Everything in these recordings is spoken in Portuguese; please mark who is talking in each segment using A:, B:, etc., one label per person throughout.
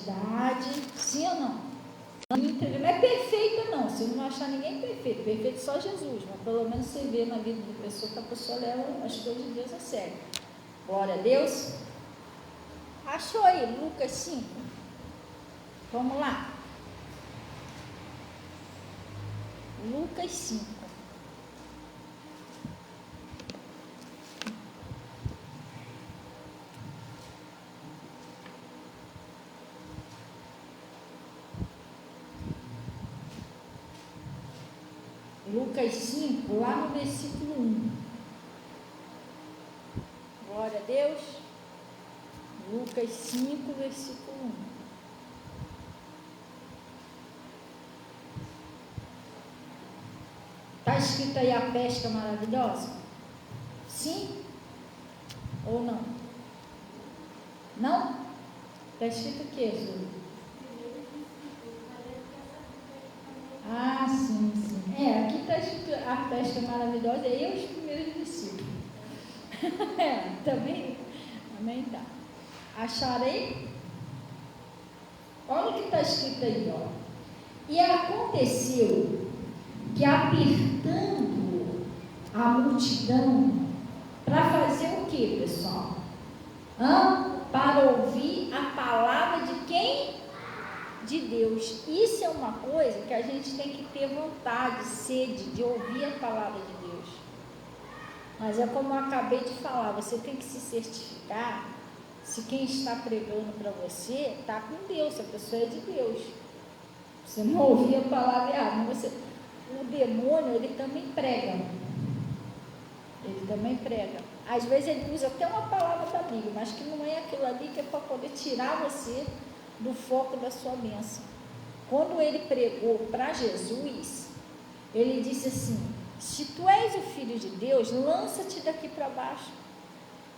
A: santidade, sim ou não? Não é perfeita não, você não vai achar ninguém perfeito só Jesus, mas pelo menos você vê na vida da pessoa que a pessoa leva as coisas de Deus a sério. Glória a Deus. Achou aí, Lucas 5? Vamos lá. Lucas 5. Lucas 5, lá no versículo 1. Glória a Deus. Lucas 5, versículo 1. Está escrito aí a pesca maravilhosa? Sim ou não? Não? Está escrito o quê, Júlio? Ah, sim. Aqui está escrito a pesca maravilhosa, e os primeiros discípulos. Também? Amém, tá. Acharei? Olha o que está escrito aí, ó. E aconteceu que, apertando a multidão, para fazer o que, pessoal? Para ouvir a palavra de quem? De Deus. Isso é uma coisa que a gente tem que ter vontade, sede de ouvir a palavra de Deus. Mas é como eu acabei de falar, você tem que se certificar se quem está pregando para você está com Deus, se a pessoa é de Deus. Você não ouvir a palavra errada. O demônio, ele também prega. Ele também prega. Às vezes ele usa até uma palavra da Bíblia, mas que não é aquilo ali que é para poder tirar você do foco da sua bênção. Quando ele pregou para Jesus, ele disse assim: se tu és o Filho de Deus, lança-te daqui para baixo,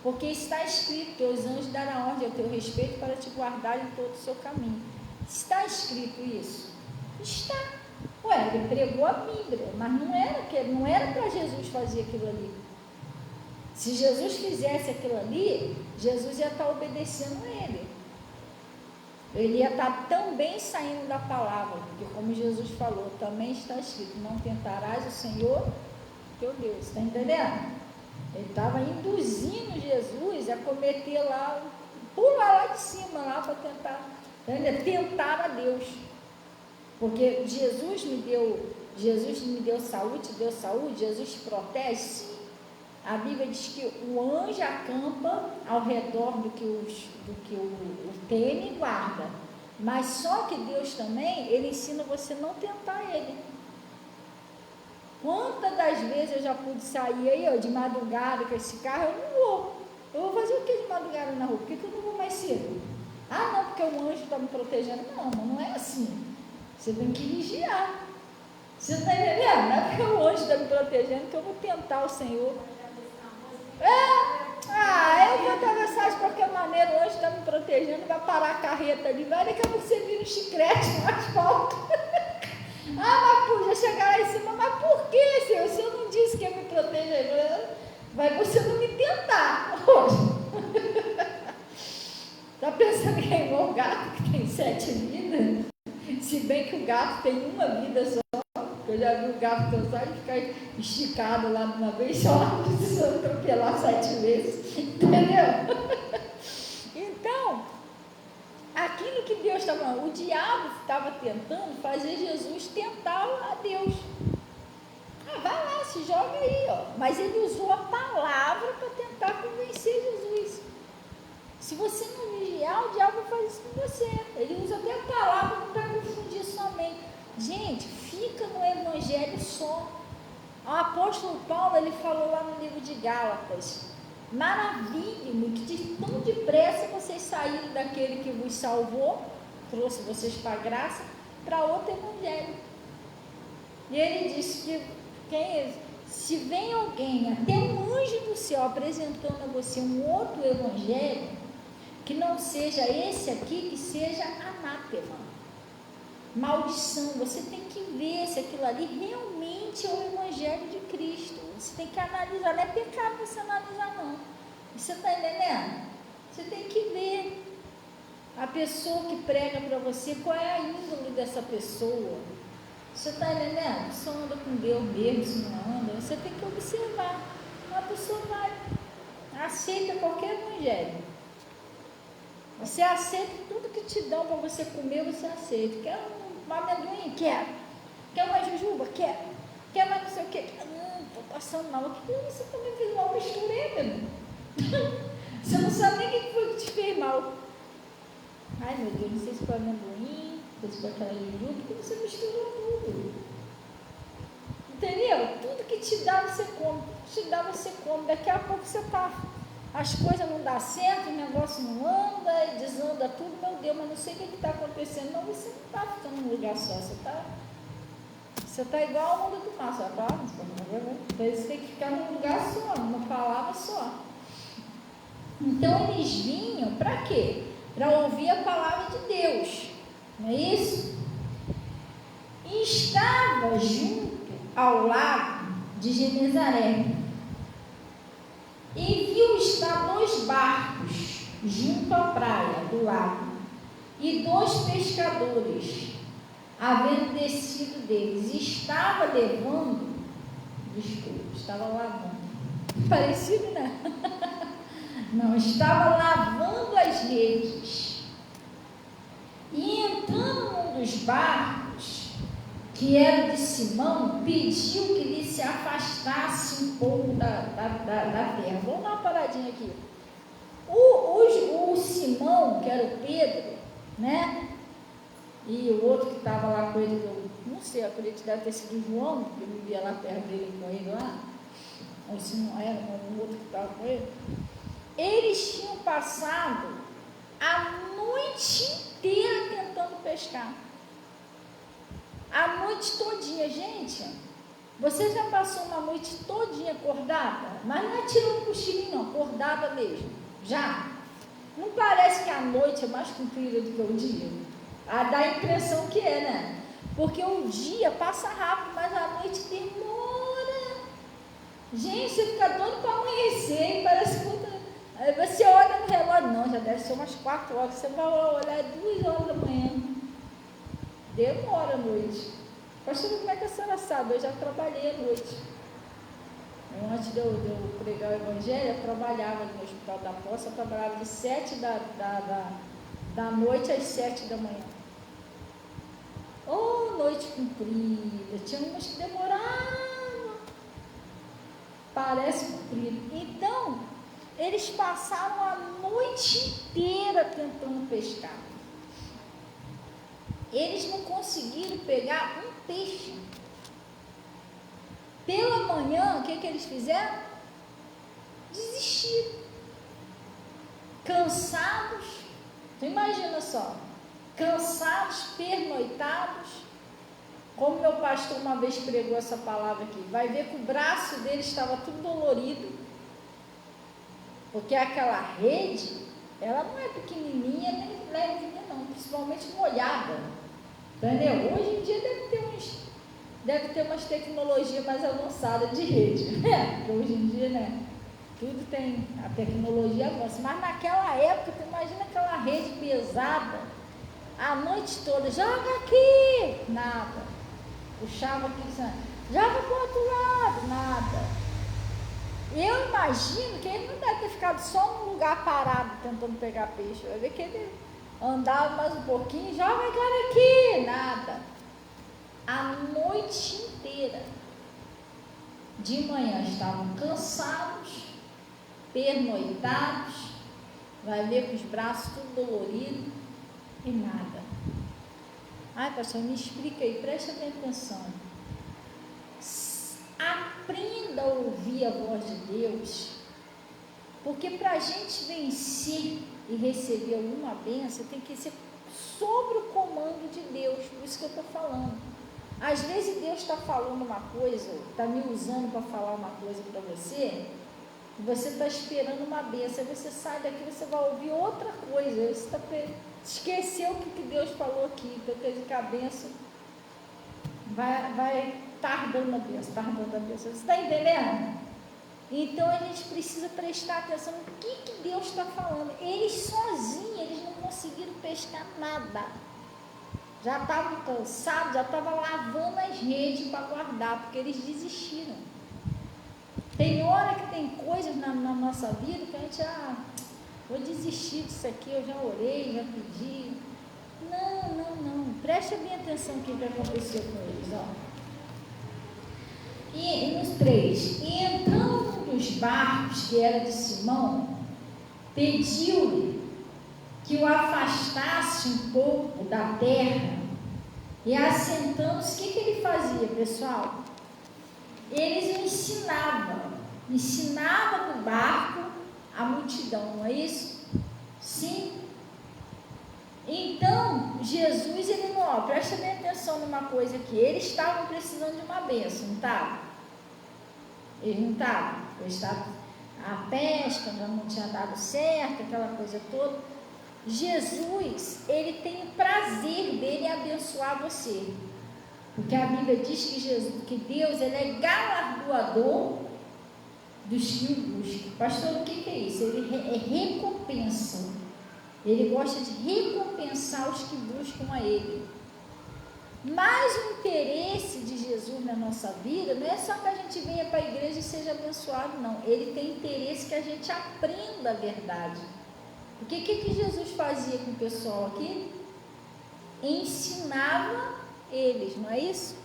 A: porque está escrito, teus anjos darão ordem ao teu respeito para te guardar em todo o seu caminho. Está escrito isso? Está. Ele pregou a Bíblia, mas não era para Jesus fazer aquilo ali. Se Jesus fizesse aquilo ali, Jesus ia estar obedecendo ele. Ele ia estar também saindo da palavra, porque como Jesus falou, também está escrito: não tentarás o Senhor teu Deus. Está entendendo? Ele estava induzindo Jesus a cometer lá, pular lá de cima, lá para tentar a Deus. Porque Jesus me deu saúde, Jesus protege, sim. A Bíblia diz que o anjo acampa ao redor do que o teme e guarda. Mas só que Deus também, ele ensina você a não tentar ele. Quantas das vezes eu já pude sair aí, de madrugada com esse carro, eu não vou. Eu vou fazer o que de madrugada na rua? Por que eu não vou mais cedo? Não, porque o anjo está me protegendo. Não é assim. Você tem que vigiar. Você está entendendo? Não é porque o anjo está me protegendo que eu vou tentar o Senhor. Eu vou atravessar de qualquer maneira, o anjo está me protegendo, vai parar a carreta ali, vai, daqui a pouco você vira um chiclete no asfalto. Mas podia chegar lá em cima, mas por que, Senhor? O Senhor não disse que ia me proteger, vai você não me tentar hoje. Está pensando que é igual o gato que tem 7 vidas? Se bem que o gato tem uma vida só. Eu já vi o gato cansado de ficar esticado lá de uma vez só, precisando atropelar 7 vezes, entendeu? Então, aquilo que Deus estava, o diabo estava tentando fazer Jesus tentar a Deus. Vai lá, se joga aí, mas ele usou a palavra para tentar convencer Jesus. Se você não vigiar, o diabo faz isso com você. Ele usa até a palavra para confundir sua mente. Gente, fica no evangelho só. O apóstolo Paulo, ele falou lá no livro de Gálatas: maravilhe-me que de tão depressa vocês saíram daquele que vos salvou, trouxe vocês para a graça, para outro evangelho. E ele disse que se vem alguém, até um anjo do céu, apresentando a você um outro evangelho, que não seja esse aqui, que seja anátema, maldição. Você tem que ver se aquilo ali realmente é o evangelho de Cristo. Você tem que analisar, não é pecado você analisar, não. Você está entendendo? Você tem que ver. A pessoa que prega para você, qual é a índole dessa pessoa? Você está entendendo? Você anda com Deus mesmo, se não anda, você tem que observar. A pessoa vai, aceita qualquer evangelho. Você aceita tudo que te dão para você comer, você aceita. Quer um amendoim? Quero. Quer uma jujuba? Quero. Quer mais não sei o quê? Não, estou passando mal. Você também fez mal misturei, meu. Você não sabe nem o que foi que te fez mal. Ai, meu Deus, não sei se foi amendoim, se foi aquela jujuba, porque você misturou tudo. Entendeu? Tudo que te dá, você come. Tudo que te dá, você come. Daqui a pouco você está... As coisas não dão certo, o negócio não anda, desanda tudo, meu Deus, mas não sei o que está acontecendo. Não, você não está ficando num lugar só, você está igual ao mundo do mar, só você tem que ficar num lugar só, numa palavra só. Então eles vinham para quê? Para ouvir a palavra de Deus, não é isso? E estava junto ao lago de Genezaré. E viu estar 2 barcos junto à praia do lago, e 2 pescadores, havendo descido deles, estava lavando. Parecido, né? Não, estava lavando as redes. E entrando num dos barcos, que era de Simão, pediu que lhe se afastasse um pouco da terra. Vamos dar uma paradinha aqui. O Simão, que era o Pedro, né? E o outro que estava lá com ele, eu não sei, acredito que deve ter sido o João, que eu vivia lá perto dele com ele lá. Ou se não era, o outro que estava com ele. Eles tinham passado a noite inteira tentando pescar. A noite todinha, gente. Você já passou uma noite todinha acordada? Mas não é tirando cochilinho, não, acordada mesmo. Já? Não parece que a noite é mais comprida do que o dia? Dá a impressão que é, né? Porque o dia passa rápido, mas a noite demora. Gente, você fica doido para amanhecer, parece que aí você olha no relógio, não, já deve ser umas 4 horas, você vai olhar 2 horas da manhã. Demora a noite. Pastor, como é que a senhora sabe? Eu já trabalhei à noite. Antes de eu pregar o evangelho, eu trabalhava no Hospital da Poça, eu trabalhava de 7 da noite às 7 da manhã. Oh, noite comprida. Tinha umas que demoravam. Parece comprido. Então, eles passaram a noite inteira tentando pescar. Eles não conseguiram pegar um peixe. Pela manhã, o que eles fizeram? Desistiram. Cansados. Então, imagina só. Cansados, pernoitados. Como meu pastor uma vez pregou essa palavra aqui. Vai ver que o braço dele estava tudo dolorido. Porque aquela rede, ela não é pequenininha nem levinha não. Principalmente molhada. Entendeu? Hoje em dia deve ter umas tecnologias mais avançadas de rede, né? Porque hoje em dia, né? Tudo tem, a tecnologia avança. Mas naquela época, tu imagina aquela rede pesada, a noite toda, joga aqui, nada. Puxava aqui, joga para o outro lado, nada. Eu imagino que ele não deve ter ficado só num lugar parado tentando pegar peixe. Vai ver que ele andava mais um pouquinho, joga agora aqui, nada. A noite inteira. De manhã estavam cansados, pernoitados, vai ver com os braços tudo doloridos e nada. Ai, pastor, me explica aí, preste bem atenção. Aprenda a ouvir a voz de Deus, porque para a gente vencer e receber alguma bênção, tem que ser sobre o comando de Deus. Por isso que eu estou falando. Às vezes Deus está falando uma coisa, está me usando para falar uma coisa para você, e você está esperando uma bênção. Aí você sai daqui, você vai ouvir outra coisa. Aí você esqueceu o que Deus falou aqui. Então quer dizer que a bênção vai tardando a bênção, Você está entendendo? Então a gente precisa prestar atenção no que Deus está falando. Eles sozinhos, eles não conseguiram pescar nada. Já estavam cansados, já estavam lavando as redes para guardar, porque eles desistiram. Tem hora que tem coisas na nossa vida que a gente, vou desistir disso aqui, eu já orei, já pedi. Não. Preste bem atenção no que aconteceu com eles, ó. E nos 3, e entrando num dos barcos que era de Simão, pediu-lhe que o afastasse um pouco da terra, e assentando-se, o que ele fazia, pessoal? Eles ensinavam no barco a multidão, não é isso? Sim. Então, Jesus, ele não, presta bem atenção numa coisa aqui, eles estavam precisando de uma bênção, não estavam? Eles não estavam? Eles estavam, a pesca já não tinha dado certo, aquela coisa toda. Jesus, ele tem o prazer dele em abençoar você, porque a Bíblia diz que Deus, ele é galardoador dos que o buscam. Pastor, o que é isso? Ele é recompensa. Ele gosta de recompensar os que buscam a Ele. Mas o interesse de Jesus na nossa vida não é só que a gente venha para a igreja e seja abençoado, não. Ele tem interesse que a gente aprenda a verdade. Porque o que Jesus fazia com o pessoal aqui? Ensinava eles, não é isso?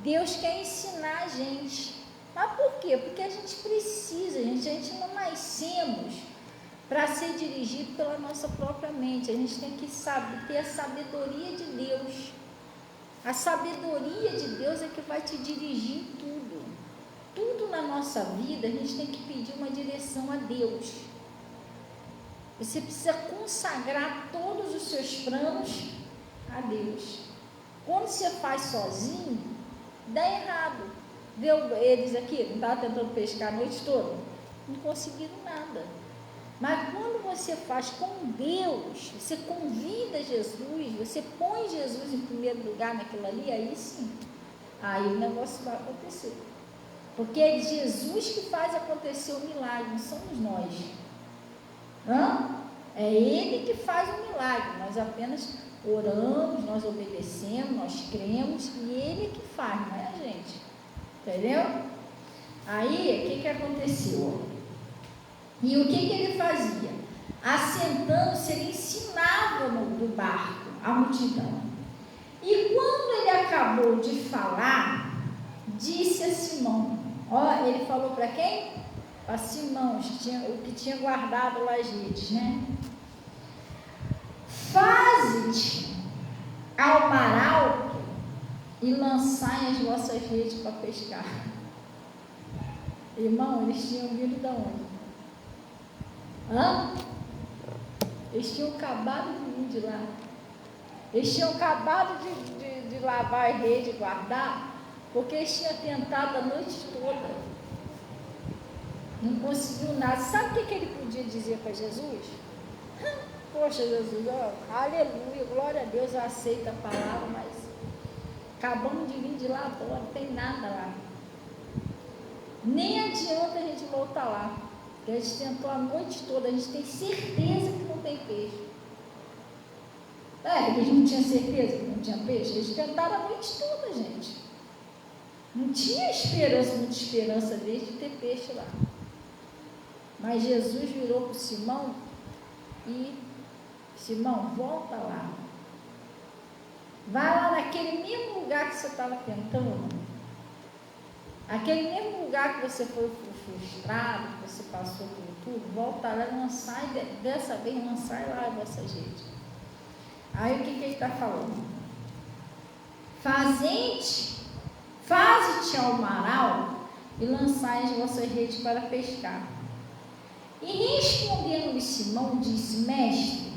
A: Deus quer ensinar a gente. Mas por quê? Porque a gente precisa, a gente não nascemos para ser dirigido pela nossa própria mente. A gente tem que ter a sabedoria de Deus. A sabedoria de Deus é que vai te dirigir em tudo. Tudo na nossa vida, a gente tem que pedir uma direção a Deus. Você precisa consagrar todos os seus planos a Deus. Quando você faz sozinho, dá errado. Viu eles aqui, não estavam tentando pescar a noite toda? Não conseguiram nada. Mas quando você faz com Deus, você convida Jesus, você põe Jesus em primeiro lugar naquilo ali, aí sim, aí o negócio vai acontecer. Porque é Jesus que faz acontecer o milagre, não somos nós. É Ele que faz o milagre, nós apenas oramos, nós obedecemos, nós cremos, e Ele é que faz, não é a gente. Entendeu? Aí, o que aconteceu? E o que ele fazia? Assentando-se, ele ensinava do barco a multidão. E quando ele acabou de falar, disse a Simão, ele falou para quem? Para Simão, o que tinha guardado lá as redes, né? Faze-te ao mar alto e lançai as vossas redes para pescar. Irmão, eles tinham vindo de onde? Eles tinham acabado de vir de lá. Eles tinham acabado de lavar a rede e guardar, porque eles tinham tentado a noite toda. Não conseguiu nada. Sabe o que ele podia dizer para Jesus? Poxa, Jesus, aleluia, glória a Deus, eu aceito a palavra, mas acabamos de vir de lá fora, não tem nada lá. Nem adianta a gente voltar lá. Porque a gente tentou a noite toda, a gente tem certeza que não tem peixe. Porque a gente não tinha certeza que não tinha peixe. Eles tentaram a noite toda, gente. Não tinha esperança, muita esperança deles de ter peixe lá. Mas Jesus virou para o Simão e, Simão, volta lá. Vai lá naquele mesmo lugar que você estava tentando. Aquele mesmo lugar que você foi frustrado, que você passou por tudo, volta lá e não sai, dessa vez não sai lá dessa gente. Aí o que ele está falando? Faze-te ao mar alto e lançai as vossas redes para pescar. E respondendo-lhe Simão, disse, mestre,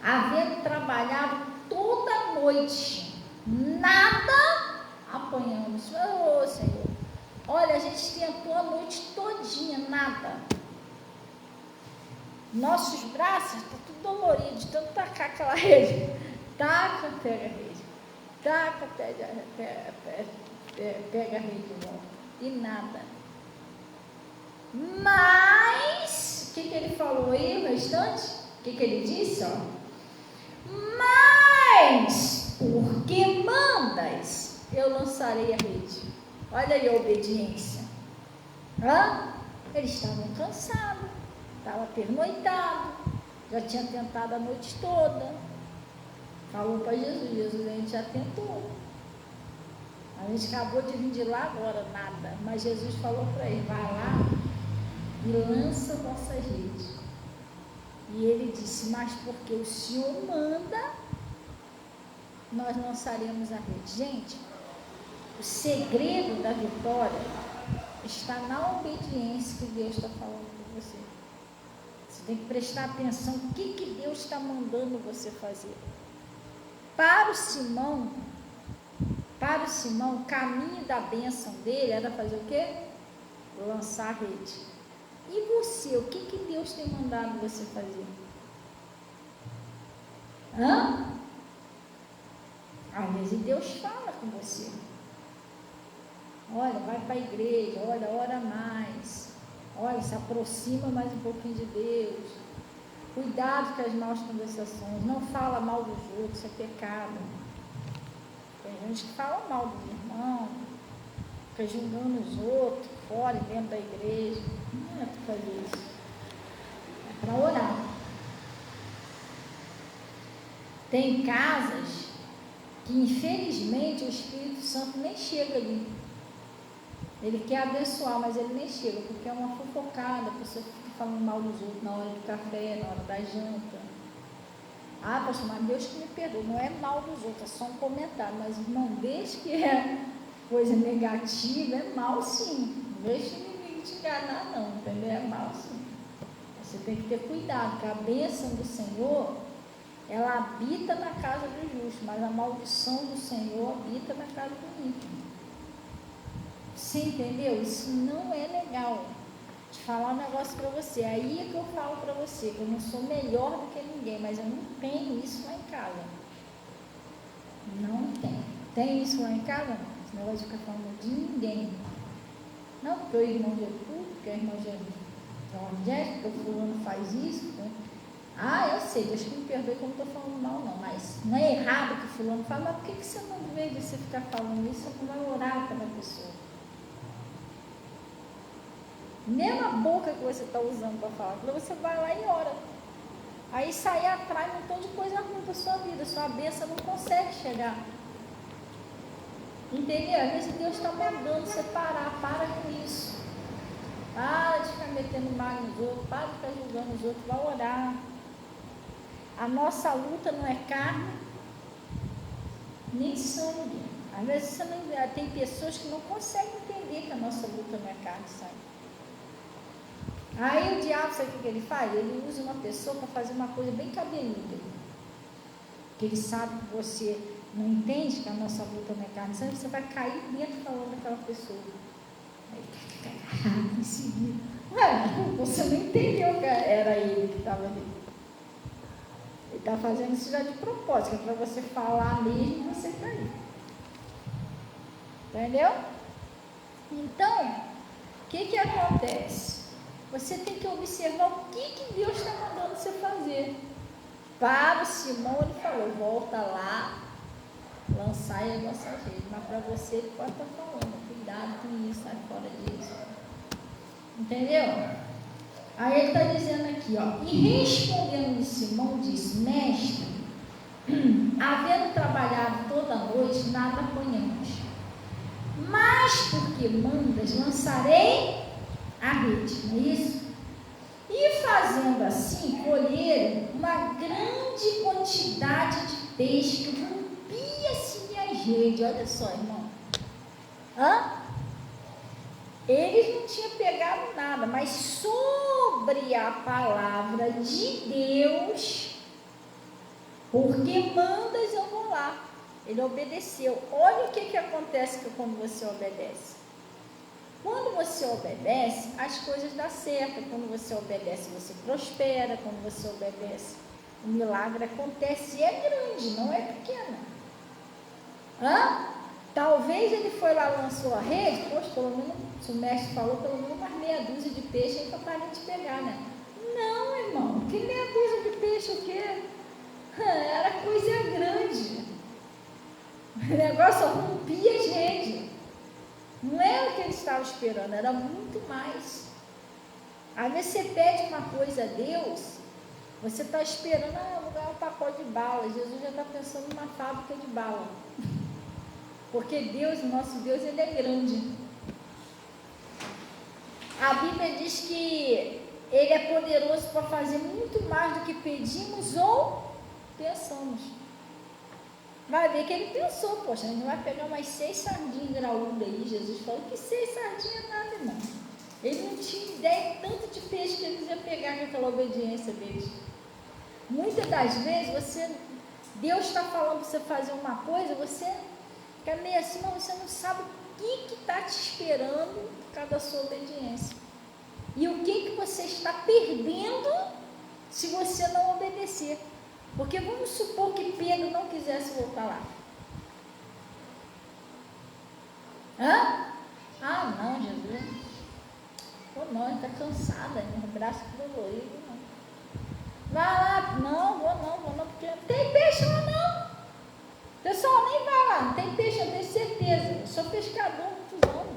A: havendo trabalhado toda a noite, nada apanhamos. Senhor, olha, a gente tentou a noite todinha, nada. Nossos braços estão tudo doloridos, de tanto tacar aquela rede. Taca, pega a rede. Taca, pega a rede de volta. E nada. Mas, o que ele falou aí no restante? O que ele disse? Mas, porque mandas, eu lançarei a rede. Olha aí a obediência. Eles estavam cansados, estavam pernoitados, já tinha tentado a noite toda. Falou para Jesus, a gente já tentou. A gente acabou de vir de lá agora, nada. Mas Jesus falou para ele, vai lá e lança nossa rede. E ele disse, mas porque o Senhor manda, nós lançaremos a rede. Gente, o segredo da vitória está na obediência que Deus está falando para você. Você tem que prestar atenção no que Deus está mandando você fazer. Para o Simão, o caminho da bênção dele era fazer o quê? Lançar a rede. E você, o que Deus tem mandado você fazer? Às vezes Deus fala com você. Olha, vai para a igreja, olha, ora mais. Olha, se aproxima mais um pouquinho de Deus. Cuidado com as más conversações. Não fala mal dos outros, isso é pecado. Tem gente que fala mal dos irmãos, fica julgando os outros, fora e dentro da igreja. Não é para fazer isso. É para orar. Tem casas que, infelizmente, o Espírito Santo nem chega ali. Ele quer abençoar, mas ele nem chega, porque é uma fofocada, a pessoa fica falando mal dos outros na hora do café, na hora da janta. Pastor, mas Deus que me perdoa, não é mal dos outros, é só um comentário, mas irmão, desde que é coisa negativa, é mal sim. Não deixe ninguém te enganar não, entendeu? É mal sim. Você tem que ter cuidado, porque a bênção do Senhor, ela habita na casa do justo, mas a maldição do Senhor habita na casa do ímpio. Você entendeu? Isso não é legal. Te falar um negócio para você, aí é que eu falo para você, que eu não sou melhor do que ninguém, mas eu não tenho isso lá em casa. Não tem. Tem isso lá em casa? Esse negócio de ficar falando de ninguém. Não, porque o irmão de tudo, porque a irmã de evangélica, porque o fulano faz isso. Né? Eu sei, Deus que me perdoe que eu não estou falando mal não, mas não é errado que o fulano fala, mas por que você não, em vez de você ficar falando isso, você não vai orar pela pessoa? Mesma boca que você está usando para falar, você vai lá e ora. Aí sai atrás um montão de coisa ruim para a sua vida, sua bênção não consegue chegar. Entendeu? Às vezes Deus está mandando você parar, para com isso. Para de ficar metendo mal nos outros, para de ficar julgando os outros, vai orar. A nossa luta não é carne, nem sangue. Às vezes você não, tem pessoas que não conseguem entender que a nossa luta não é carne e sangue. Aí o diabo, sabe o que ele faz? Ele usa uma pessoa para fazer uma coisa bem cabeluda. Porque ele sabe que você não entende que a nossa luta não é carne, sabe? Você vai cair dentro falando daquela pessoa. Aí em seguida. Você não entendeu que era ele que estava ali. Ele está fazendo isso já de propósito, que é para você falar mesmo e você cair. Entendeu? Então, o que acontece? Você tem que observar o que Deus está mandando você fazer. Para o Simão, ele falou, volta lá, lançai a nossa rede. Mas para você, ele pode estar falando, cuidado com isso, sai fora disso. Entendeu? Aí ele está dizendo aqui, e respondendo Simão, disse, mestre, havendo trabalhado toda a noite, nada apanhamos. Mas porque mandas, lançarei a rede, não é isso? E fazendo assim, colheram uma grande quantidade de peixe, que rompia-se as redes. Olha só, irmão. Eles não tinham pegado nada, mas sobre a palavra de Deus, porque mandas, eu vou lá. Ele obedeceu. Olha o que acontece quando você obedece. Quando você obedece, as coisas dão certo. Quando você obedece, você prospera. Quando você obedece, o milagre acontece. E é grande, não é pequeno. Talvez ele foi lá, lançou a rede. Poxa, pelo menos, se o mestre falou, pelo menos umas meia dúzia de peixe aí para parar de pegar, né? Não, irmão. Que meia dúzia de peixe o quê? Era coisa grande. O negócio rompia as redes. Não era o que ele estava esperando, era muito mais. Às vezes você pede uma coisa a Deus, você está esperando, vou ganhar um pacote de bala. Jesus já está pensando numa fábrica de bala. Porque Deus, o nosso Deus, ele é grande. A Bíblia diz que ele é poderoso para fazer muito mais do que pedimos ou pensamos. Vai ver que ele pensou, poxa, a gente vai pegar umas 6 sardinhas graúdas aí. Jesus falou que 6 sardinhas é nada, irmão. Ele não tinha ideia tanto de peixe que eles iam pegar com aquela obediência deles. Muitas das vezes, Deus está falando para você fazer uma coisa, você fica meio assim, mas você não sabe o que está te esperando por causa da sua obediência. E o que você está perdendo se você não obedecer. Porque vamos supor que Pedro não quisesse voltar lá. Não, Jesus. Não, ele está cansada, o braço dolorido. Não. Vai lá, não, vou não, porque não tem peixe lá não. O pessoal nem vai lá, não tem peixe, eu tenho certeza. Eu sou pescador há muitos anos.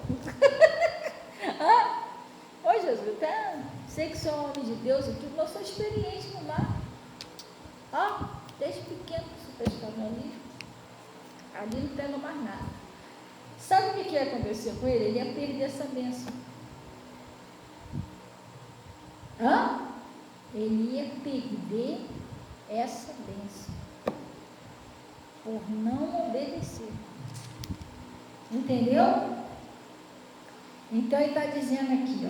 A: Ô Jesus, até sei que sou um homem de Deus, eu sou experiente no mar. Desde pequeno que sou pescador ali não pega mais nada. Sabe o que ia acontecer com ele? Ele ia perder essa bênção. Ele ia perder essa bênção por não obedecer. Entendeu? Então ele está dizendo aqui,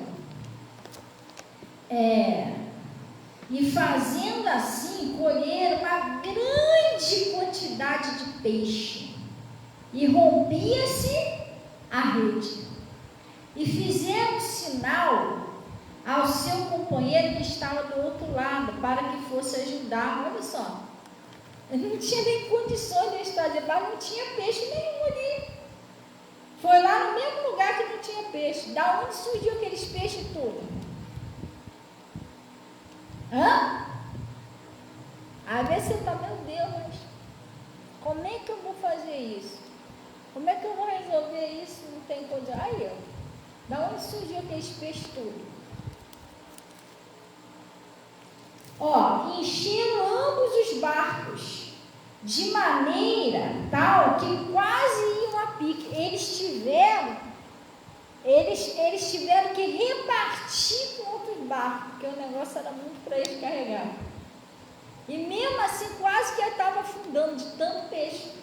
A: e fazendo assim, colheram uma grande quantidade de peixe, e rompia-se a rede, e fizeram sinal ao seu companheiro que estava do outro lado, para que fosse ajudar. Olha só, ele não tinha nem condições de estar de baixo, não tinha peixe nenhum ali. Foi lá no mesmo lugar que não tinha peixe. Da onde surgiu aqueles peixes todos? Às vezes você está, meu Deus, mas como é que eu vou fazer isso? Como é que eu vou resolver isso? Não tem coisa. Aí, da onde surgiu aqueles peixes todos? Encheram ambos os barcos, de maneira tal que quase iam a pique. Eles tiveram que repartir com outros barcos, porque o negócio era muito para eles carregar. E mesmo assim, quase que estava afundando de tanto peixe.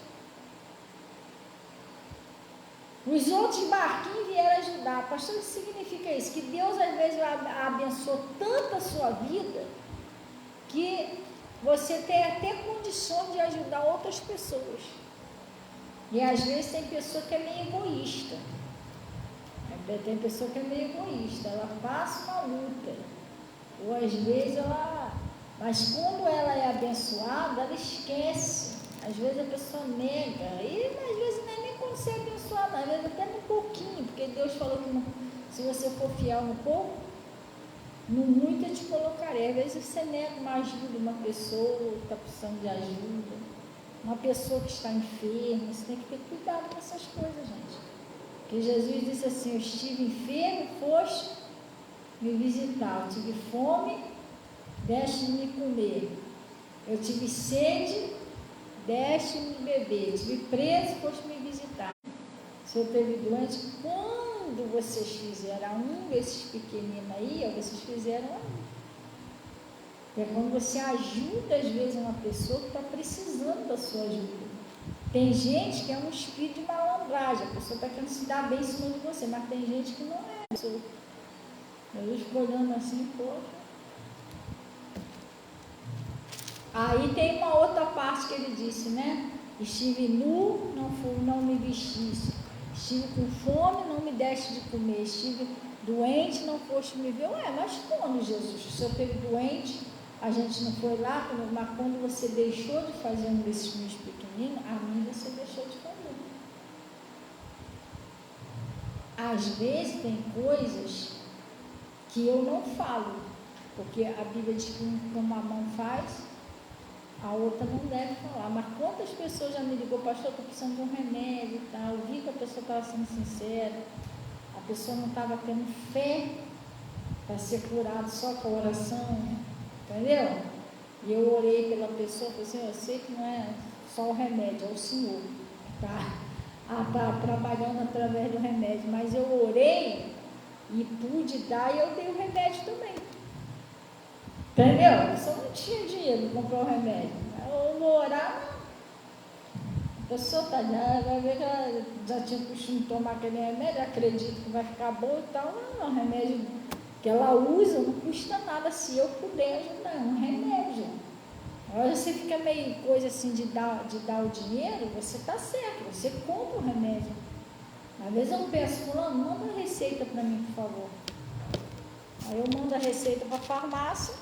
A: Os outros barquinhos vieram ajudar. Pastor, o que significa isso? Que Deus às vezes abençoa tanto a sua vida que você tem até condições de ajudar outras pessoas. E às vezes tem pessoa que é meio egoísta. Tem pessoa que é meio egoísta, ela passa uma luta. Ou às vezes mas quando ela é abençoada, ela esquece. Às vezes a pessoa nega. E às vezes não é nem quando você é abençoada, às vezes até no pouquinho, porque Deus falou que se você for fiel no pouco, no muito eu te colocarei. Às vezes você nega uma ajuda, uma pessoa que está precisando de ajuda, uma pessoa que está enferma. Você tem que ter cuidado com essas coisas, gente. Porque Jesus disse assim: eu estive enfermo, foste me visitar. Eu tive fome, deste-me comer. Eu tive sede, deste-me beber. Eu tive preso, foste me visitar. Se eu teve doente, quando vocês fizeram a um desses pequeninos aí, vocês fizeram a mim. É quando você ajuda, às vezes, uma pessoa que está precisando da sua ajuda. Tem gente que é um espírito de malandragem, a pessoa está querendo se dar bem em cima de você, mas tem gente que não é. Eu fico olhando assim, poxa. Aí tem uma outra parte que ele disse, né? Estive nu, não me vestisse. Estive com fome, não me deste de comer. Estive doente, não foste me ver. Mas quando, Jesus? O senhor esteve doente, a gente não foi lá, mas quando você deixou de fazer um desses meus pequeninos, a mim você deixou de fazer. Às vezes tem coisas que eu não falo, porque a Bíblia diz que uma mão faz A outra não deve falar. Mas quantas pessoas já me ligou, pastor, estou precisando de um remédio e tal. Eu vi que a pessoa estava sendo sincera. A pessoa não estava tendo fé para ser curado só com a oração. Entendeu? E eu orei pela pessoa, falei assim, eu sei que não é só o remédio, é o Senhor que está trabalhando através do remédio, mas eu orei e pude dar e eu dei o remédio também. Entendeu? A pessoa não tinha dinheiro para comprar o remédio. Eu vou orar, a pessoa está vai ver que ela já tinha o costume de tomar aquele remédio, acredito que vai ficar bom e tal. Não, o remédio que ela usa não custa nada se eu puder ajudar, é um remédio. Agora você fica meio coisa assim de dar o dinheiro, você está certo, você compra o remédio. Às vezes eu peço, fulano, manda a receita para mim, por favor. Aí eu mando a receita para a farmácia,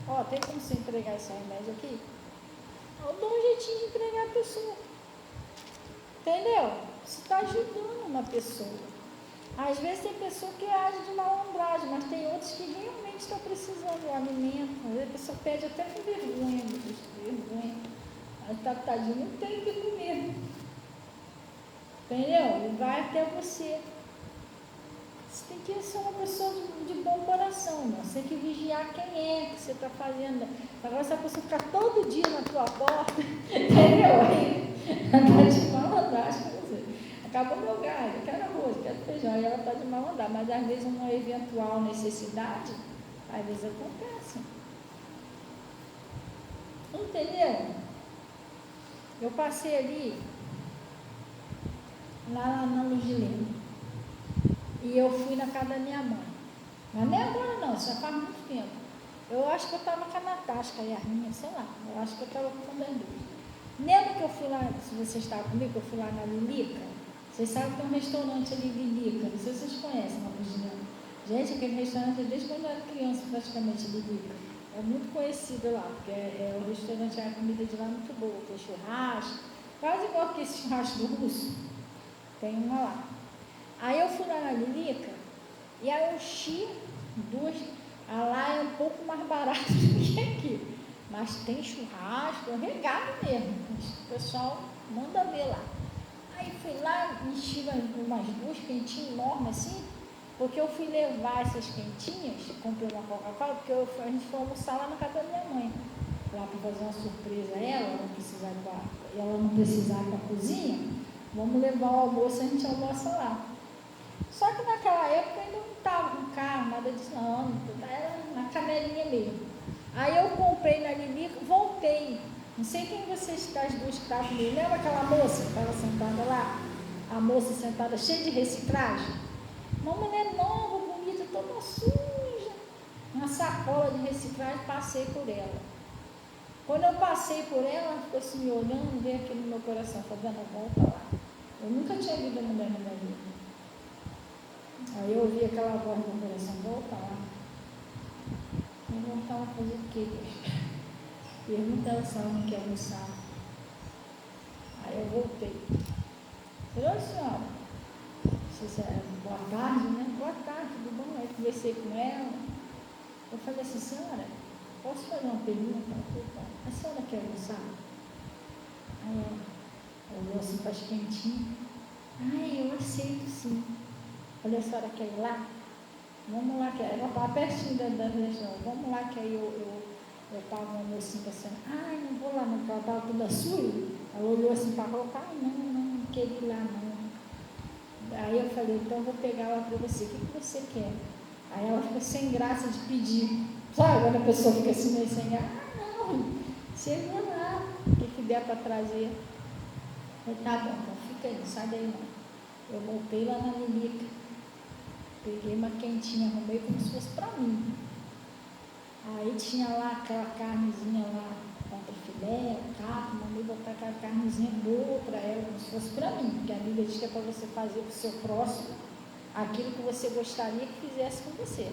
A: ó, tem como você entregar esse remédio aqui? Eu dou um jeitinho de entregar a pessoa. Entendeu? Você está ajudando uma pessoa. Às vezes tem pessoa que age de malandragem, mas tem outros que realmente estão precisando do alimento. Às vezes a pessoa pede até com vergonha, vergonha. Mas tadinho, não tem o que comer. Entendeu? E vai até você. Você tem que ser uma pessoa de bom coração, irmão. Você tem que vigiar quem é que você está fazendo. Agora se a pessoa ficar todo dia na tua porta, entendeu? Aí está de malandragem com você. Acabou meu gás, eu quero arroz, eu quero feijão, e ela está de mal andar, mas às vezes uma eventual necessidade, às vezes acontece. Entendeu? Eu passei ali, lá na Luz de Lima, e eu fui na casa da minha mãe. Mas nem agora não, isso já faz muito tempo. Eu acho que eu estava com a Natasca e a minha, sei lá, eu acho que eu estava com as duas. Lembra que eu fui lá, se você estava comigo, eu fui lá na Lilica? Vocês sabem que tem um restaurante ali em Lilica, não sei se vocês conhecem, não, gente, aquele restaurante desde quando eu era criança, praticamente, Lilica. É muito conhecido lá, porque é o restaurante, a comida de lá é muito boa, tem churrasco, quase igual que esse churrasco do Russo, tem uma lá. Aí eu fui lá na Lilica, e aí eu enchi duas, lá é um pouco mais barato do que aqui, mas tem churrasco, é regado mesmo, o pessoal manda ver lá. Aí fui lá, enchi umas duas quentinhas enormes assim, porque eu fui levar essas quentinhas, comprei uma Coca-Cola, porque a gente foi almoçar lá na casa da minha mãe, lá para fazer uma surpresa a ela, ela não precisar ir para a cozinha, vamos levar o almoço, a gente almoça lá. Só que naquela época ainda não estava com carro, nada disso não, era na canelinha mesmo. Aí eu comprei na Lilica, voltei. Não sei quem vocês, das duas que estavam comigo, lembra aquela moça que estava sentada lá? A moça sentada cheia de reciclagem? Uma mulher nova, bonita, toda suja. Uma sacola de reciclagem, passei por ela. Quando eu passei por ela, ela ficou assim me olhando, veio aqui no meu coração, fazendo volta lá. Eu nunca tinha visto a mulher na minha vida. Aí eu ouvi aquela voz no meu coração, volta lá. Eu voltava a fazer o quê, Deus? Pergunta ela se ela não quer almoçar. Aí eu voltei. Falei, ô senhora, boa tarde, né? Boa tarde, tudo bom? Aí conversei com ela. Eu falei assim, senhora, posso fazer uma pergunta? A senhora quer almoçar? Aí ela olhou assim para as quentinhas. Eu aceito sim. Falei, a senhora quer ir lá? Vamos lá, que ela estava pertinho da região. Vamos lá, que aí eu estava um almocinho pensando, não vou lá não, porque ela estava toda suja. Ela olhou assim para colocar, não queria ir lá não. Aí eu falei, então eu vou pegar lá para você, o que você quer? Aí ela ficou sem graça de pedir. Sabe, quando a pessoa fica assim meio sem graça, não, você vê lá, o que der para trazer. Eu falei, tá bom, então fica aí, sai daí não. Eu voltei lá na Lilica, peguei uma quentinha, arrumei como se fosse para mim. Aí tinha lá aquela carnezinha lá, contra filé, capo, mandei botar aquela carnezinha boa para ela, como se fosse para mim, porque a Bíblia diz que é para você fazer para o seu próximo aquilo que você gostaria que fizesse com você.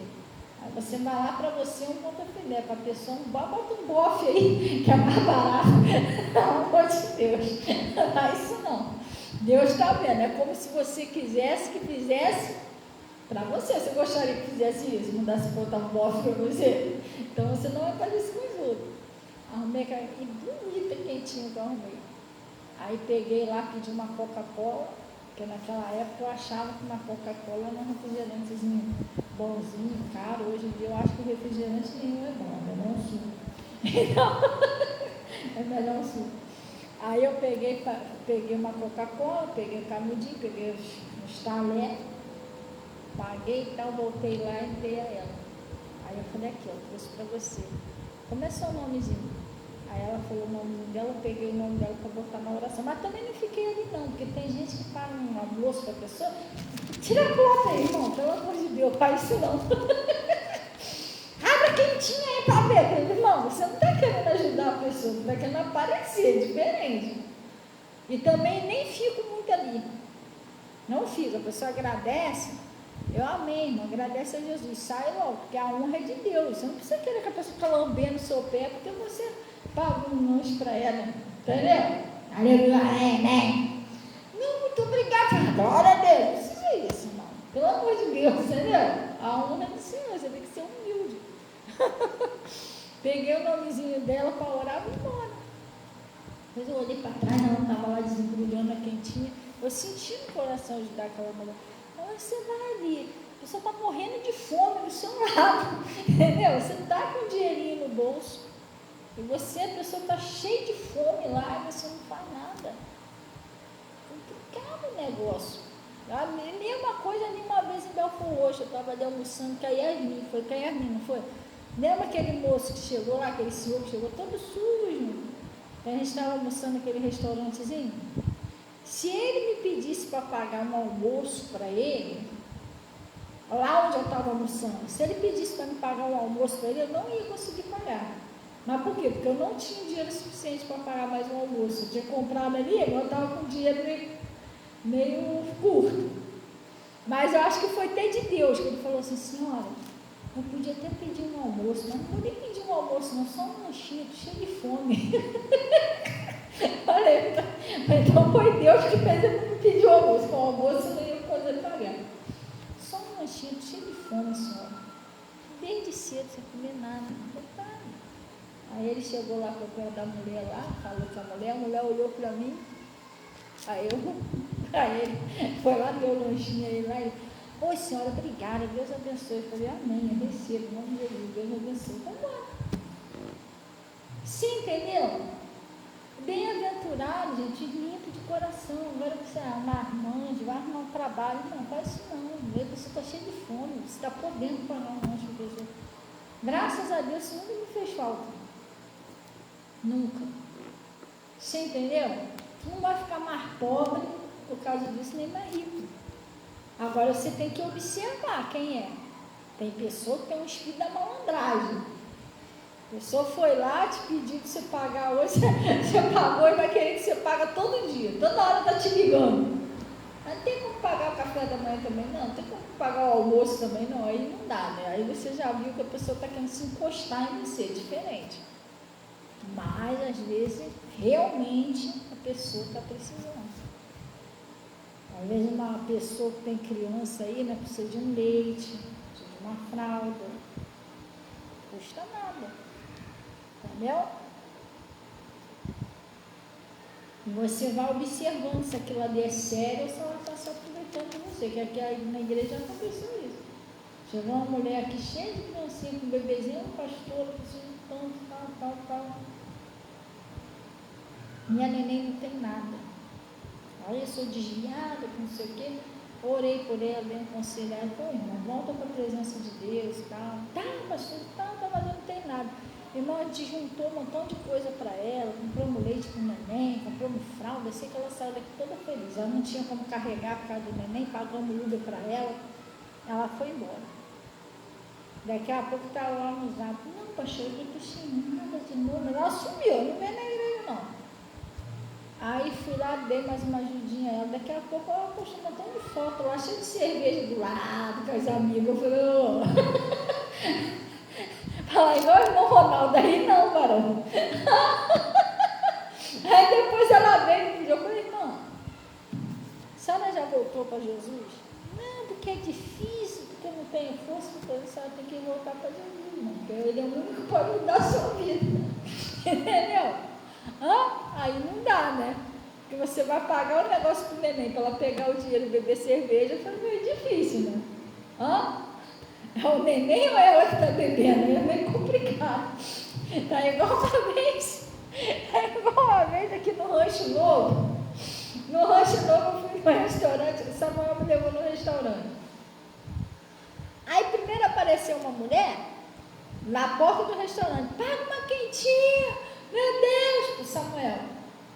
A: Aí você vai lá para você um contra filé, para a pessoa, bota um bofe aí, que é mais barato, pelo amor de Deus, não é isso não. Deus está vendo, é como se você quisesse que fizesse para você. Você gostaria que fizesse isso, mandasse botar um bofe para você? Então você não vai fazer isso com os outros. Arrumei aquela e bonita, quentinha que eu arrumei. Aí peguei lá, pedi uma Coca-Cola, porque naquela época eu achava que uma Coca-Cola era um refrigerantezinho bonzinho, caro. Hoje em dia eu acho que o refrigerante nenhum é bom, é melhor um suco. Então, é melhor um suco. Aí eu peguei uma Coca-Cola, peguei o canudinho, peguei os talher, paguei e tal, voltei lá e dei a ela. Aí eu falei, aqui, eu trouxe para você. Como é seu nomezinho? Aí ela falou o nomezinho dela, eu peguei o nome dela para botar na oração. Mas também não fiquei ali não, porque tem gente que paga um almoço para a pessoa. Tira a placa aí, irmão, pelo amor de Deus, faz isso não. Abra quentinha aí para ver, irmão, você não está querendo ajudar a pessoa, você está querendo aparecer, diferente. E também nem fico muito ali. Não fico, a pessoa agradece. Eu amei, irmão, agradece a Jesus, sai logo, porque a honra é de Deus. Você não precisa querer que a pessoa fique lambendo o seu pé, porque você paga um lanche para ela, entendeu? Aleluia, né? Não, muito obrigada, glória a Deus. Não precisa isso, irmão, pelo amor de Deus, entendeu? A honra é do Senhor, você tem que ser humilde. Peguei o nomezinho dela para orar e vim embora. Depois eu olhei para trás, ela estava lá desembrulhando a quentinha. Eu senti no coração de dar aquela mulher. Mas você vai ali, a pessoa está morrendo de fome do seu lado, entendeu? Você está com um dinheirinho no bolso, e você, a pessoa está cheia de fome lá, e você não faz nada. Complicado o negócio. A mesma coisa ali uma vez em Belfort Roxo, eu estava ali almoçando com a Yasmin, foi com a Yasmin, não foi? Lembra aquele moço que chegou lá, aquele senhor que chegou todo sujo? A gente estava almoçando naquele restaurantezinho. Se ele me pedisse para pagar um almoço para ele, lá onde eu estava almoçando, se ele pedisse para me pagar um almoço para ele, eu não ia conseguir pagar. Mas por quê? Porque eu não tinha dinheiro suficiente para pagar mais um almoço. Eu tinha comprado ali, eu estava com dinheiro meio curto. Mas eu acho que foi até de Deus, que ele falou assim, senhora, eu podia até pedir um almoço, mas não vou nem pedir um almoço não, só um lanchinho, cheio de fome. Falei, então foi Deus que fez ele me pedir o almoço, com o almoço eu não ia poder pagar. Só um lanchinho, cheio de fome, senhora. Desde cedo, sem comer nada, não tá. Aí ele chegou lá com o pé da mulher lá, falou com a mulher olhou para mim, aí ele foi lá, deu o lanchinho aí lá, oi senhora, obrigada, Deus abençoe. Eu falei, amém, eu recebo, em nome de Jesus, Deus abençoe. Vai embora. Sim, entendeu? Bem-aventurado, gente, limpo de coração. Agora você arrumar irmã, vai arrumar um trabalho, não faz isso não. Você está cheio de fome, você está podendo pagar um lanche para pessoa. Graças a Deus, isso nunca me fez falta. Nunca. Você entendeu? Tu não vai ficar mais pobre por causa disso, nem mais rico. Agora você tem que observar quem é. Tem pessoa que tem um espírito da malandragem. A pessoa foi lá, te pediu que você pagar hoje, você pagou e vai querer que você paga todo dia, toda hora está te ligando. Mas não tem como pagar o café da manhã também, não tem como pagar o almoço também, não, aí não dá, né? Aí você já viu que a pessoa está querendo se encostar em você, diferente. Mas às vezes, realmente, a pessoa está precisando. Às vezes uma pessoa que tem criança aí, né, precisa de um leite, precisa de uma fralda, não custa nada. Entendeu? E você vai observando se aquilo ali é sério ou se ela está se aproveitando de você, que aqui na igreja aconteceu isso. Chegou uma mulher aqui cheia de criancinha, com um bebezinho, pastor, preciso de tanto, tal. Minha neném não tem nada. Olha, eu sou desviada, não sei o quê. Orei por ela, bem aconselhada. Falei, irmão, volta para a presença de Deus, tal. Tá, pastor, mas não tem nada. Irmão, a gente juntou um montão de coisa para ela, compramos leite para o neném, compramos fralda, sei que ela saiu daqui toda feliz. Ela não tinha como carregar por causa do neném, pagamos Uber para ela foi embora. Daqui a pouco estava lá no zap, não, pastor, eu estou sem nada de novo. Ela sumiu, não veio na igreja não. Aí fui lá, dei mais uma ajudinha a ela. Daqui a pouco ela postou um montão de foto lá, cheio de cerveja do lado, com as amigas. Eu falei, ô. Fala igual o irmão Ronaldo, aí não, varão. Aí depois ela veio e pediu, eu falei, irmão, a senhora já voltou para Jesus? Não, porque é difícil, porque eu não tenho força, porque a senhora tem que voltar para Jesus, irmão, porque ele é o único que pode mudar a sua vida. Entendeu? Aí não dá, né? Porque você vai pagar o negócio pro neném para ela pegar o dinheiro e beber cerveja, foi meio difícil, né? É o neném ou ela que está bebendo? É meio complicado. Tá igual uma vez aqui no Rancho Novo. No Rancho Novo eu fui no restaurante, o Samuel me levou no restaurante. Aí primeiro apareceu uma mulher na porta do restaurante, paga uma quentinha, meu Deus, pro Samuel,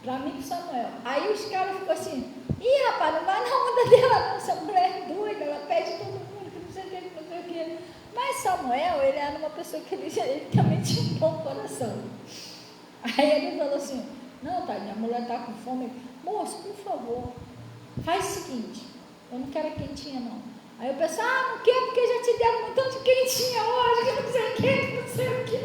A: pra mim e pro Samuel. Aí os caras ficam assim, ih rapaz, não vai na onda dela não, essa mulher é doida, ela pede todo mundo, que não sei o que, que não sei o que. Mas Samuel, ele era uma pessoa que ele também tinha um bom coração. Aí ele falou assim, não, Tadinha, a mulher tá com fome, moço, por favor, faz o seguinte, eu não quero a quentinha não. Aí o pessoal, não quer porque já te deram um tanto de quentinha hoje, que não sei o que, não sei o que.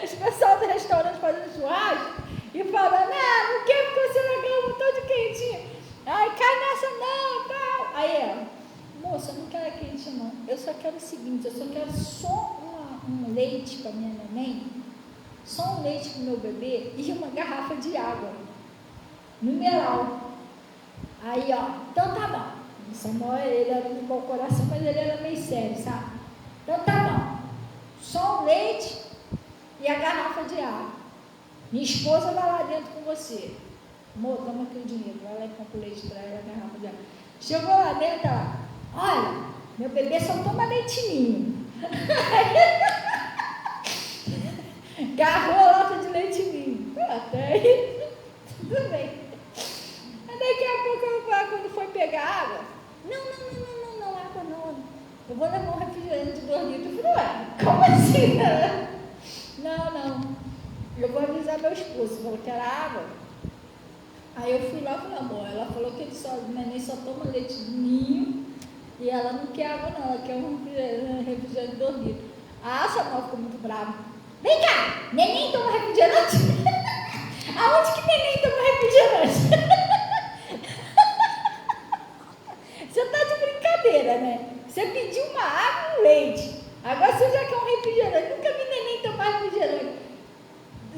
A: Os pessoal do restaurante fazendo churrasco e falando, não quer porque você já ganhou um montão de quentinha. Aí cai nessa não, tal. Aí ela, moça, eu não quero a quentinha não, eu só quero o seguinte, eu só quero só um leite para minha neném, só um leite para o meu bebê e uma garrafa de água, mineral. Aí, então tá bom. O Samuel, ele era de bom coração, mas ele era meio sério, sabe? Então tá bom. Só um leite e a garrafa de água. Minha esposa vai lá dentro com você. Amor, toma aqui o dinheiro. Vai lá e compra o leite para ela, a garrafa de água. Chegou lá dentro, ela, olha, meu bebê só toma leitinho. Agarrou a lata de leitinho. Até aí, tudo bem. Daqui a pouco, quando foi pegar água, não, água não. Eu vou levar um refrigerante de 2 litros. Eu falei, ué, como assim? Não. Eu vou avisar meu esposo, falou que era água. Aí eu fui lá e falei, amor, ela falou que o neném só toma leite de ninho e ela não quer água não, ela quer um refrigerante de 2 litros. A Samuel ficou muito brava. Vem cá, neném toma refrigerante? Aonde que neném toma refrigerante? Você está de brincadeira, né? Você pediu uma água e um leite. Agora você já quer um refrigerante. Nunca vi neném tomar refrigerante.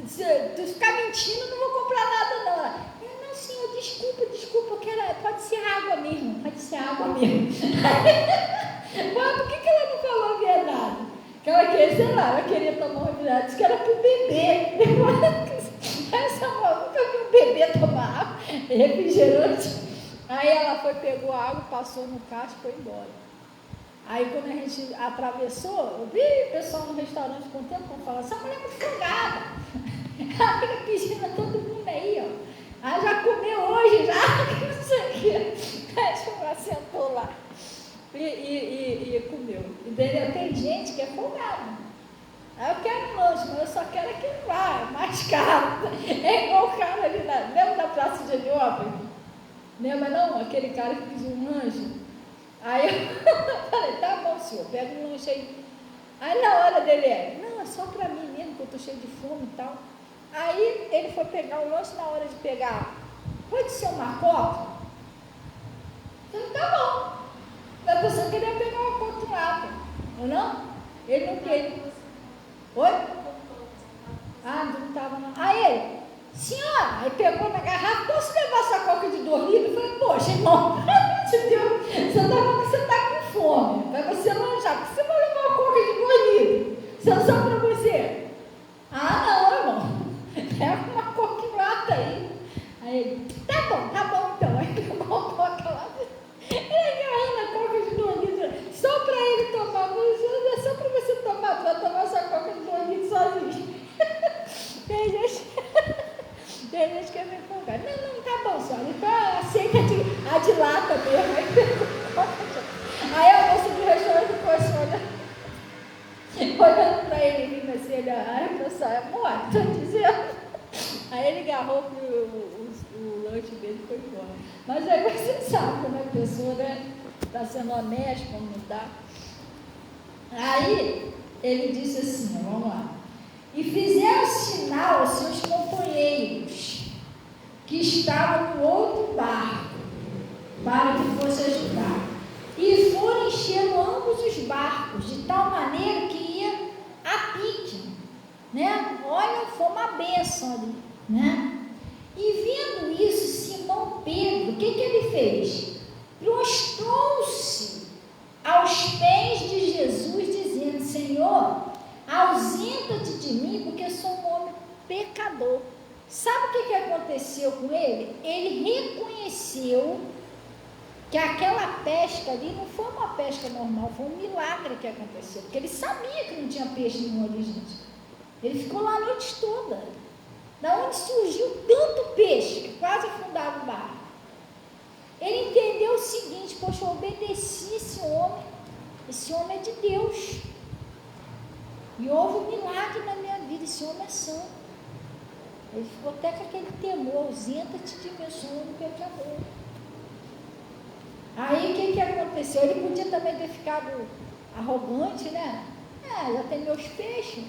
A: Se tu ficar mentindo, não vou comprar nada, não. Não, senhor, desculpa, eu quero, pode ser água mesmo. Mas por que ela não falou a verdade? Que ela queria, sei lá, ela queria tomar um refrigerante. Disse que era para o bebê. Essa nunca vi um bebê tomar água, refrigerante. Aí ela foi, pegou a água, passou no caixa e foi embora. Aí quando a gente atravessou, eu vi o pessoal no restaurante com o tempo, falando, essa mulher é muito folgada. Ela fica pedindo a todo mundo aí, Ah, já comeu hoje, já, não sei o quê. Aí ela sentou lá e comeu. Entendeu? Tem gente que é folgada. Aí eu quero um lanche, mas eu só quero aquele lá, mais caro. É igual o cara ali, lembra da Praça de Heliópolis? Lembra não? Aquele cara que pediu um lanche. Aí eu falei, tá bom senhor, pega um lanche aí. Aí na hora dele não, é só pra mim mesmo, que eu tô cheio de fome e tal. Aí ele foi pegar o lanche, na hora de pegar, pode ser uma coca? Eu falei, tá bom. Mas você queria pegar uma coca água, não? Ele não queria. Oi? Não estava não. Aí ele, senhora, aí pegou na garrafa, posso levar essa coca de 2 litros? Eu falei, poxa, irmão, você está com fome, para você lanchar, porque você vai levar uma coca de 2 litros? Você não sabe para você? Não, irmão, pega uma coca em lata aí. Aí ele, tá bom então. Aí pegou a coca lá, ele agarrando a coca de 2 litros, só para ele tomar, só para você tomar, tu vai tomar essa coca de 2 litros sozinho. Tem gente que é meio folgada. Não, tá bom, senhora. Então aceita a de lata mesmo. Aí a moça do restaurante ficou assim, olhando pra ele, vindo assim, ai, pessoal, amor, tô dizendo. Aí ele agarrou o lanche dele e foi embora. Mas aí você sabe como a pessoa, né, tá sendo honesta, como não tá. Aí ele disse assim, vamos lá. E fizeram sinal aos seus companheiros que estavam no outro barco para que fosse ajudar. E foram enchendo ambos os barcos de tal maneira que ia a pique. né? Olha, foi uma bênção ali, né? E vendo isso, Simão Pedro, o que ele fez? Prostrou-se aos pés de Jesus, dizendo: Senhor, ausenta-te de mim, porque sou um homem pecador. Sabe o que aconteceu com ele? Ele reconheceu que aquela pesca ali não foi uma pesca normal, foi um milagre que aconteceu, porque ele sabia que não tinha peixe nenhum ali, gente. Ele ficou lá a noite toda. Da onde surgiu tanto peixe que quase afundava o barco? Ele entendeu o seguinte: poxa, eu obedeci esse homem é de Deus, e houve um milagre na minha vida, esse homem é santo. Ele ficou até com aquele temor: ausenta-te de mim, eu sou um homem pecador. Aí o que aconteceu? Ele podia também ter ficado arrogante, né? Já tem meus peixes.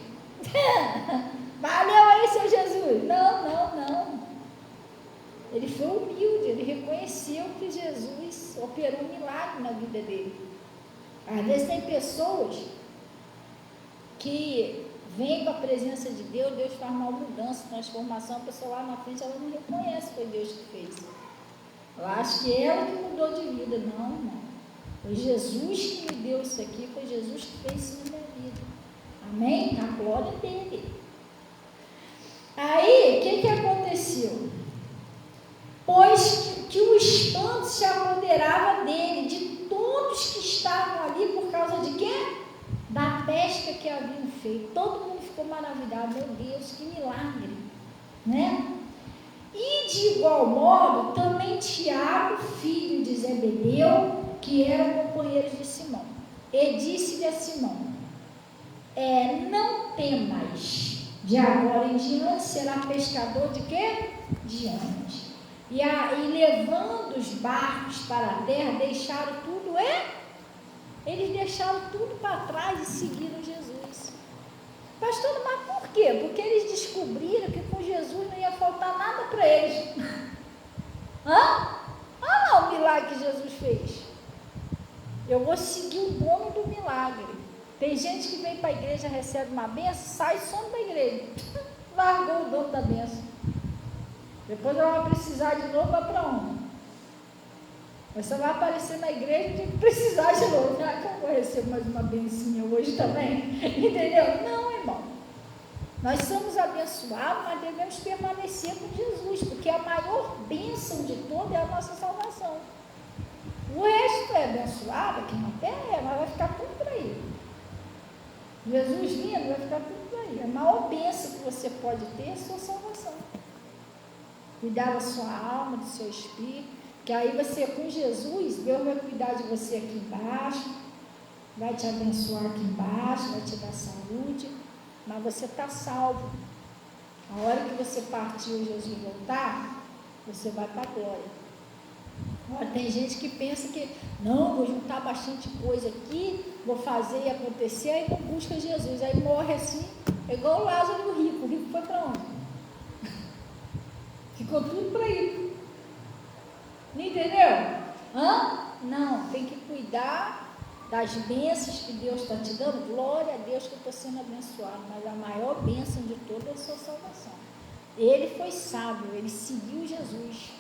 A: Valeu aí, seu Jesus. Não. Ele foi humilde, ele reconheceu que Jesus operou um milagre na vida dele. Às vezes tem pessoas que vêm com a presença de Deus, Deus faz uma mudança, transformação, a pessoa lá na frente, ela não reconhece que foi Deus que fez. Eu acho que ela que mudou de vida. Não, irmão. Foi Jesus que me deu isso aqui, foi Jesus que fez isso na minha vida. Amém? A glória dele. Aí, o que aconteceu? Pois que o espanto se apoderava dele, de todos que estavam ali, por causa de quê? Da pesca que haviam feito. Todo mundo ficou maravilhado. Meu Deus, que milagre, né? E de igual modo, também Tiago, filho de Zebedeu, que era companheiro de Simão, e disse-lhe a Simão: não temas, de agora em diante será pescador de quê? De homens. E levando os barcos para a terra, deixaram tudo, eles deixaram tudo para trás e seguiram Jesus. Pastor, mas por quê? Porque eles descobriram que com Jesus não ia faltar nada para eles. Olha lá o milagre que Jesus fez. Eu vou seguir o dono do milagre. Tem gente que vem para a igreja, recebe uma benção, sai e some da igreja. Largou o dono da benção. Depois ela vai precisar de novo, vai para onde? Você vai aparecer na igreja e tem que precisar de novo. Que eu vou receber mais uma bencinha hoje também. Entendeu? Não, irmão. Nós somos abençoados, mas devemos permanecer com Jesus, porque a maior bênção de toda é a nossa salvação. O resto é abençoado aqui na terra, mas vai ficar tudo por aí. Jesus vindo, vai ficar tudo por aí. A maior bênção que você pode ter é a sua salvação. Cuidar da sua alma, do seu espírito, que aí você, com Jesus, Deus vai cuidar de você aqui embaixo, vai te abençoar aqui embaixo, vai te dar saúde, mas você está salvo. A hora que você partir e Jesus voltar, você vai para a glória. Agora, tem gente que pensa que, não, vou juntar bastante coisa aqui, vou fazer e acontecer, aí não busca Jesus, aí morre assim, é igual o Lázaro o rico foi para onde? Ficou tudo para aí. Não entendeu? Não, tem que cuidar das bênçãos que Deus está te dando. Glória a Deus que eu estou sendo abençoado, mas a maior bênção de toda é a sua salvação. Ele foi sábio, ele seguiu Jesus.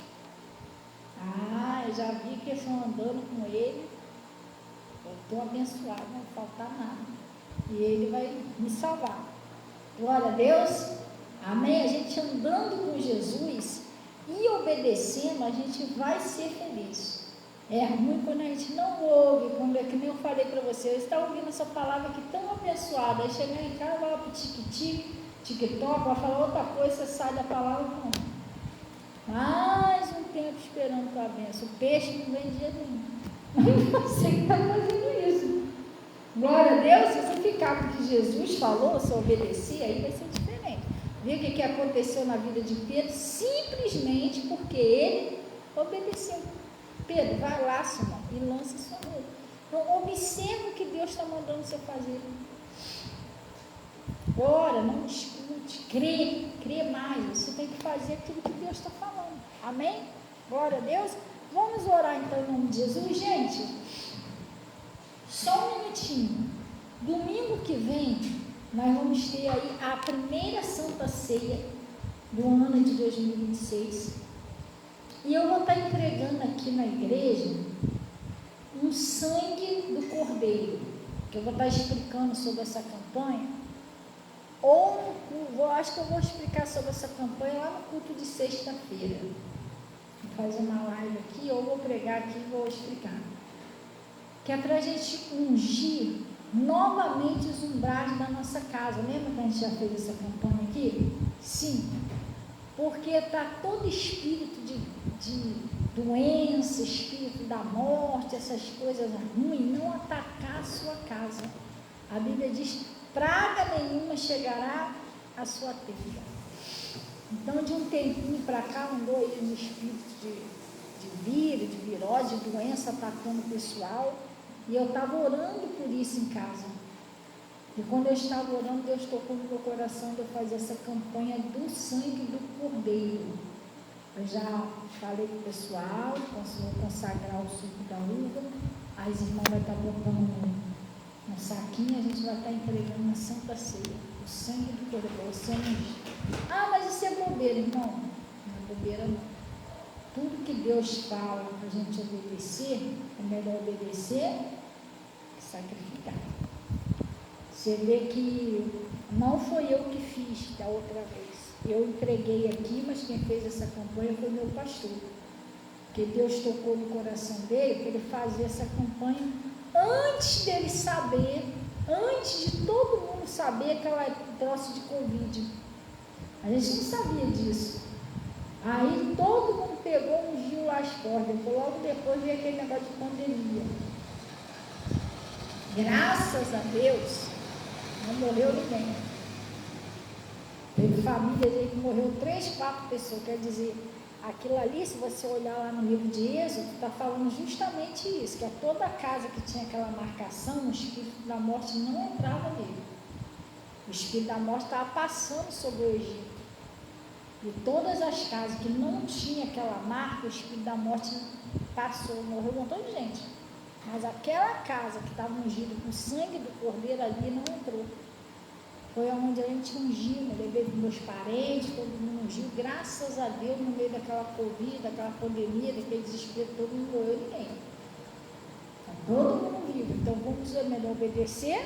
A: Eu já vi que eles estão andando com ele, eu estou abençoado, não vai faltar nada. E ele vai me salvar. Glória a Deus. Amém? A gente andando com Jesus e obedecendo, a gente vai ser feliz. É ruim quando a gente não ouve, quando é que nem eu falei para você, você está ouvindo essa palavra aqui tão abençoada, aí chega em casa, vai lá para o TikTok, vai falar outra coisa, você sai da palavra e não. Mais um tempo esperando para a bênção. O peixe não vem dia nenhum. Você que está fazendo isso. Glória a Deus, se você ficar com o que Jesus falou, se obedecer, aí vai ser diferente. Vê o que aconteceu na vida de Pedro? Simplesmente porque ele obedeceu. Pedro, vai lá, Simão, e lança sua rede. Então, observa o que Deus está mandando você fazer. Ora, não discute, crê mais. Você tem que fazer aquilo que Deus está falando. Amém? Glória a Deus. Vamos orar então em nome de Jesus, gente. Só um minutinho. Domingo que vem, nós vamos ter aí a primeira Santa Ceia do ano de 2026. E eu vou estar entregando aqui na igreja um sangue do Cordeiro, que eu vou estar explicando sobre essa campanha. Ou acho que eu vou explicar sobre essa campanha lá no culto de sexta-feira. Vou fazer uma live aqui, ou vou pregar aqui e vou explicar. Que é para a gente ungir novamente os umbrais da nossa casa. Lembra que a gente já fez essa campanha aqui? Sim. Porque está todo espírito de doença, espírito da morte, essas coisas ruins, não atacar a sua casa. A Bíblia diz: praga nenhuma chegará à sua tenda. Então, de um tempinho para cá, andou aí um espírito de vírus, de virose, de doença atacando o pessoal. E eu estava orando por isso em casa. E quando eu estava orando, Deus tocou no meu coração de eu fazer essa campanha do sangue do Cordeiro. Eu já falei com o pessoal, vou consagrar o suco da uva. As irmãs vão estar botando um saquinho, a gente vai estar entregando na Santa Ceia. O sangue do Cordeiro. Mas isso é bobeira, irmão. Não é bobeira, não. Tudo que Deus fala para a gente obedecer, é melhor obedecer que sacrificar. Você vê que não foi eu que fiz da outra vez. Eu entreguei aqui, mas quem fez essa campanha foi meu pastor. Porque Deus tocou no coração dele para ele fazer essa campanha antes dele saber, antes de todo mundo saber aquela troço de Covid. A gente não sabia disso. Aí todo mundo pegou, ungiu lá as portas. Logo depois veio aquele negócio de pandemia. Graças a Deus, não morreu ninguém. Teve famílias aí que morreu 3, 4 pessoas. Quer dizer, aquilo ali, se você olhar lá no livro de Êxodo, está falando justamente isso, que a toda casa que tinha aquela marcação, o espírito da morte não entrava nele. O espírito da morte estava passando sobre o Egito. E todas as casas que não tinha aquela marca, o espírito da morte passou, morreu um montão de gente. Mas aquela casa que estava ungida com o sangue do Cordeiro ali não entrou. Foi onde a gente ungiu, né? Levei meus parentes, todo mundo ungiu, graças a Deus, no meio daquela Covid, daquela pandemia, daquele desespero, todo mundo morreu, ninguém. Então, todo mundo vivo. Então, vamos melhor obedecer,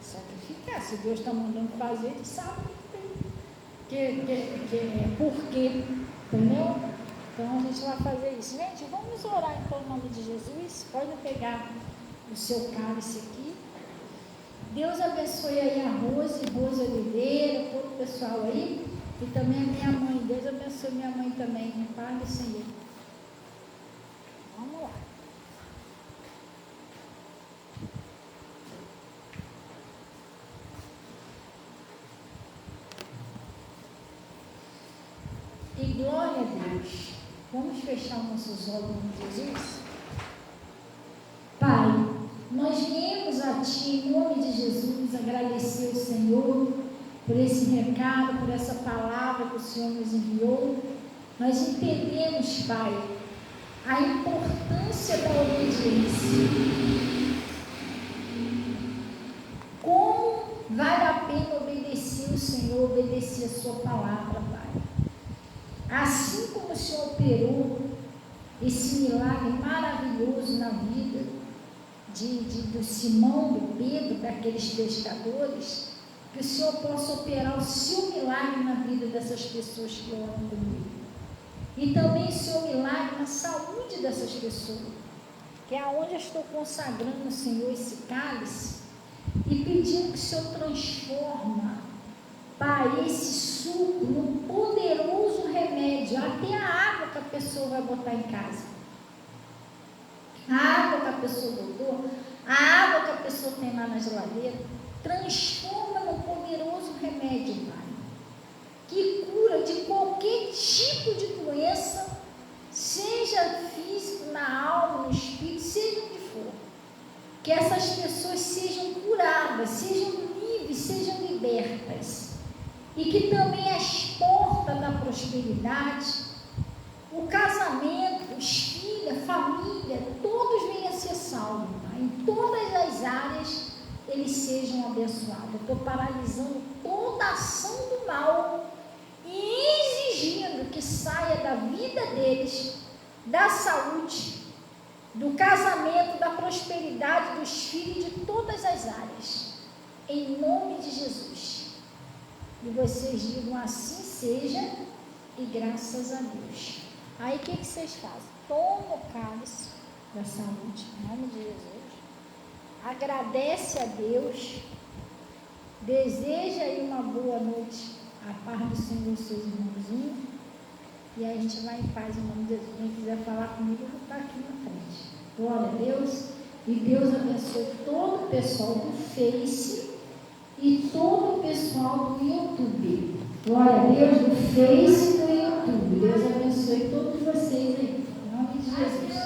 A: sacrificar. Se Deus está mandando fazer, ele sabe por quê, entendeu? Então, a gente vai fazer isso. Gente, vamos orar então em nome de Jesus. Pode pegar o seu cálice aqui. Deus abençoe aí a Rose Oliveira, todo o pessoal aí, e também a minha mãe. Deus abençoe minha mãe também, Pai do Senhor. Vamos lá. E glória a Deus. Vamos fechar nossos olhos em Jesus? Pai, nós viemos a Ti, em nome de Jesus, agradecer ao Senhor por esse recado, por essa palavra que o Senhor nos enviou. Nós entendemos, Pai, a importância da obediência. Como vale a pena obedecer o Senhor, obedecer a Sua palavra, Pai. Assim como o Senhor operou esse milagre maravilhoso na vida do Simão, do Pedro, daqueles pescadores, que o Senhor possa operar o seu milagre na vida dessas pessoas que oram comigo. E também o seu milagre na saúde dessas pessoas, que é aonde eu estou consagrando, Senhor, esse cálice, e pedindo que o Senhor transforma, Pai, esse suco num poderoso remédio, até a água que a pessoa vai botar em casa. A água que a pessoa botou, a água que a pessoa tem lá na geladeira, transforma num poderoso remédio, Pai, que cura de qualquer tipo de doença, seja físico, na alma, no espírito, seja onde for. Que essas pessoas sejam curadas, sejam livres, sejam libertas. E que também as portas da prosperidade, o casamento, os filhos, a família, todos venham a ser salvos, Pai, em todas as áreas eles sejam abençoados. Eu estou paralisando toda a ação do mal e exigindo que saia da vida deles, da saúde, do casamento, da prosperidade dos filhos, de todas as áreas, em nome de Jesus. E vocês digam assim seja, e graças a Deus. Aí o que vocês fazem? Toma o cálice da saúde, em nome de Jesus, agradece a Deus, deseja aí uma boa noite, a paz do Senhor e seus irmãozinhos, e aí a gente vai em paz em nome de Jesus. Quem quiser falar comigo, eu vou estar aqui na frente. Glória a Deus, e Deus abençoe todo o pessoal do Face e todo o pessoal do YouTube. Glória a Deus, do Face e do YouTube. Deus abençoe todos vocês aí, em nome de Jesus.